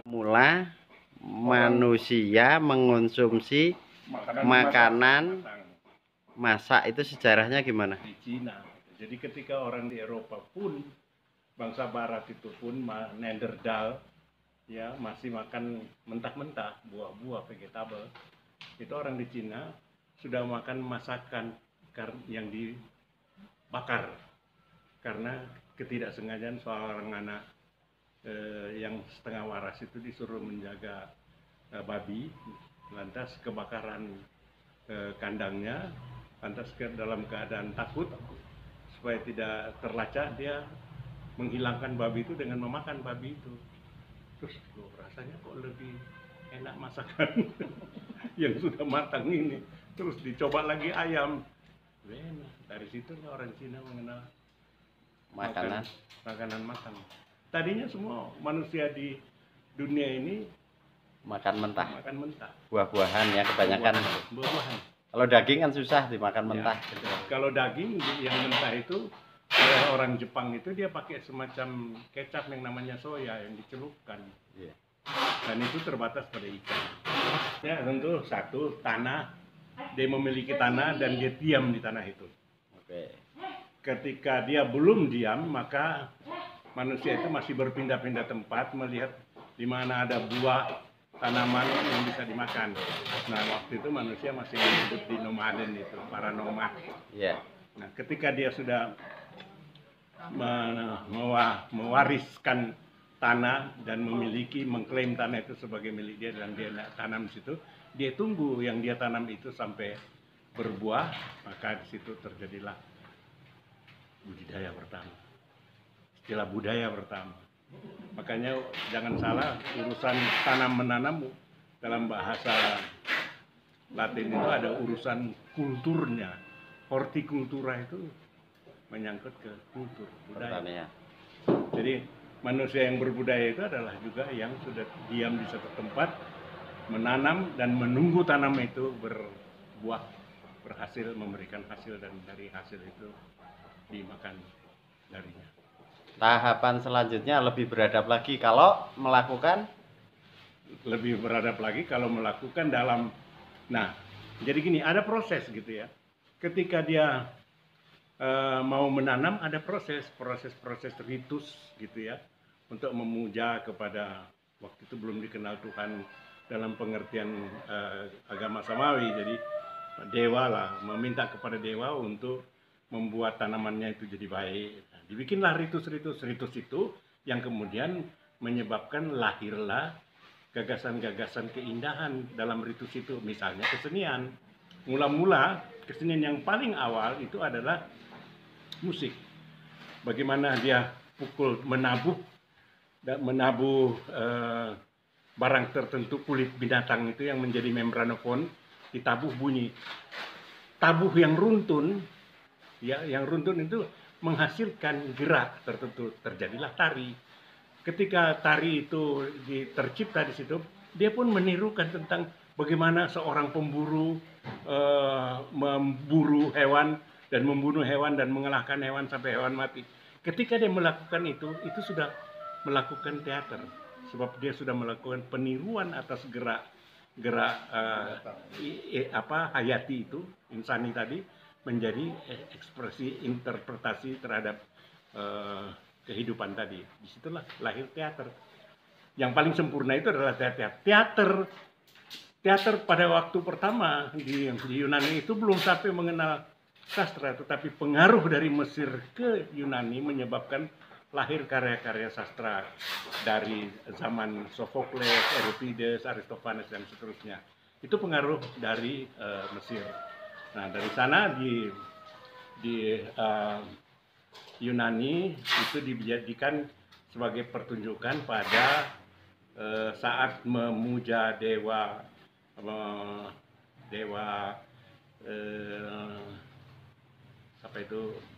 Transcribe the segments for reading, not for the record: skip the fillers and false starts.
Mula manusia mengonsumsi makanan masak itu sejarahnya gimana? Di Cina. Jadi ketika orang di Eropa pun, bangsa Barat itu pun Neanderthal ya masih makan mentah-mentah buah-buah vegetable. Itu orang di Cina sudah makan masakan yang dibakar karena ketidaksengajaan seorang anak yang setengah waras itu disuruh menjaga babi, lantas kebakaran kandangnya, lantas dalam keadaan takut supaya tidak terlacak dia menghilangkan babi itu dengan memakan babi itu. Terus rasanya kok lebih enak masakan yang sudah matang ini. Terus dicoba lagi ayam. Dari situ orang Cina mengenal makanan matang. Tadinya semua manusia di dunia ini makan mentah. Buah-buahan ya kebanyakan. Buah-buahan. Kalau daging kan susah dimakan mentah. Ya, kalau daging yang mentah itu orang Jepang itu dia pakai semacam kecap yang namanya soya yang dicelupkan. Yeah. Dan itu terbatas pada ikan. Ya tentu satu tanah, dia memiliki tanah dan dia diam di tanah itu. Okay. Ketika dia belum diam maka manusia itu masih berpindah-pindah tempat melihat di mana ada buah tanaman yang bisa dimakan. Nah waktu itu manusia masih hidup di nomaden itu, para nomad. Yeah. Nah ketika dia sudah mewariskan tanah dan mengklaim tanah itu sebagai milik dia dan dia tanam di situ, dia tunggu yang dia tanam itu sampai berbuah, maka di situ terjadilah budidaya pertama. Istilah budaya pertama. Makanya jangan salah, urusan tanam menanam dalam bahasa Latin itu ada urusan kulturnya. Hortikultura itu menyangkut ke kultur budaya. Jadi manusia yang berbudaya itu adalah juga yang sudah diam di satu tempat, menanam dan menunggu tanam itu berbuah, berhasil, memberikan hasil, dan dari hasil itu dimakan darinya. Tahapan selanjutnya lebih beradab lagi kalau melakukan dalam, nah jadi gini, ada proses gitu ya. Ketika dia mau menanam ada proses ritus gitu ya, untuk memuja kepada, waktu itu belum dikenal Tuhan dalam pengertian agama Samawi, jadi dewa lah, meminta kepada dewa untuk membuat tanamannya itu jadi baik. Nah, dibikinlah ritus itu yang kemudian menyebabkan lahirlah gagasan-gagasan keindahan dalam ritus itu. Misalnya kesenian. Mula-mula kesenian yang paling awal itu adalah musik. Bagaimana dia menabuh barang tertentu, kulit binatang itu yang menjadi membranofon, ditabuh bunyi. Tabuh yang runtun, ya, yang runtun itu menghasilkan gerak tertentu, terjadilah tari. Ketika tari itu tercipta di situ, dia pun menirukan tentang bagaimana seorang pemburu memburu hewan dan membunuh hewan dan mengalahkan hewan sampai hewan mati. Ketika dia melakukan itu sudah melakukan teater, sebab dia sudah melakukan peniruan atas gerak hayati itu, insani tadi, menjadi ekspresi interpretasi terhadap kehidupan tadi. Disitulah lahir teater. Yang paling sempurna itu adalah teater pada waktu pertama di Yunani itu belum sampai mengenal sastra, tetapi pengaruh dari Mesir ke Yunani menyebabkan lahir karya-karya sastra dari zaman Sophocles, Euripides, Aristophanes dan seterusnya. Itu pengaruh dari Mesir. Nah dari sana di Yunani itu dijadikan sebagai pertunjukan pada saat memuja dewa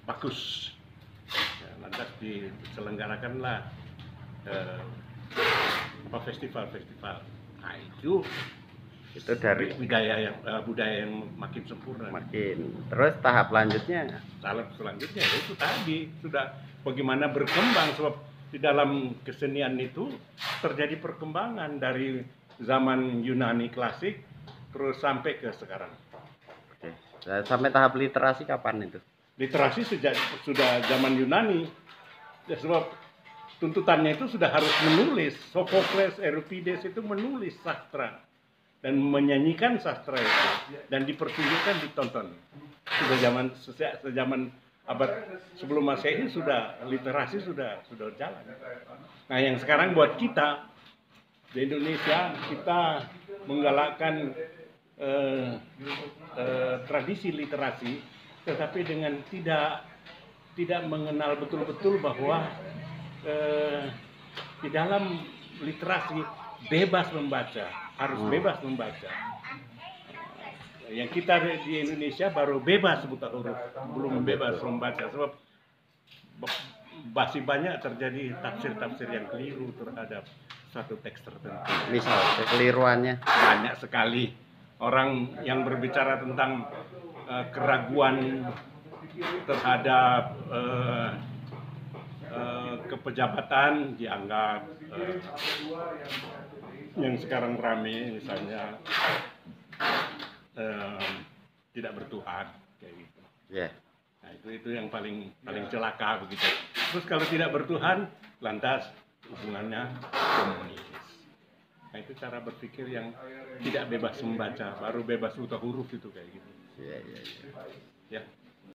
Bakus. Ya, lantas diselenggarakanlah festival. Nah itu dari budaya yang makin sempurna. Terus tahap selanjutnya itu tadi sudah bagaimana berkembang, sebab di dalam kesenian itu terjadi perkembangan dari zaman Yunani klasik terus sampai ke sekarang. Oke. Sampai tahap literasi kapan itu? Literasi sudah zaman Yunani, ya, sebab tuntutannya itu sudah harus menulis. Sophocles, Euripides itu menulis sastra dan menyanyikan sastra itu dan dipertunjukkan, ditonton. Sudah sejaman abad sebelum Masehi sudah literasi sudah jalan. Nah, yang sekarang buat kita di Indonesia, kita menggalakkan tradisi literasi, tetapi dengan tidak mengenal betul-betul bahwa di dalam literasi bebas membaca, harus bebas membaca. Yang kita di Indonesia baru bebas buta huruf, belum bebas membaca, sebab masih banyak terjadi tafsir-tafsir yang keliru terhadap satu teks tertentu. Misal kekeliruannya Banyak sekali orang yang berbicara tentang keraguan terhadap kepejabatan dianggap yang sekarang rame misalnya tidak bertuhan kayak gitu. ya. Nah, itu yang paling celaka begitu. Terus kalau tidak bertuhan, lantas hubungannya komunis. Nah, itu cara berpikir yang tidak bebas membaca, baru bebas buta huruf itu kayak gitu. Ya. Ya.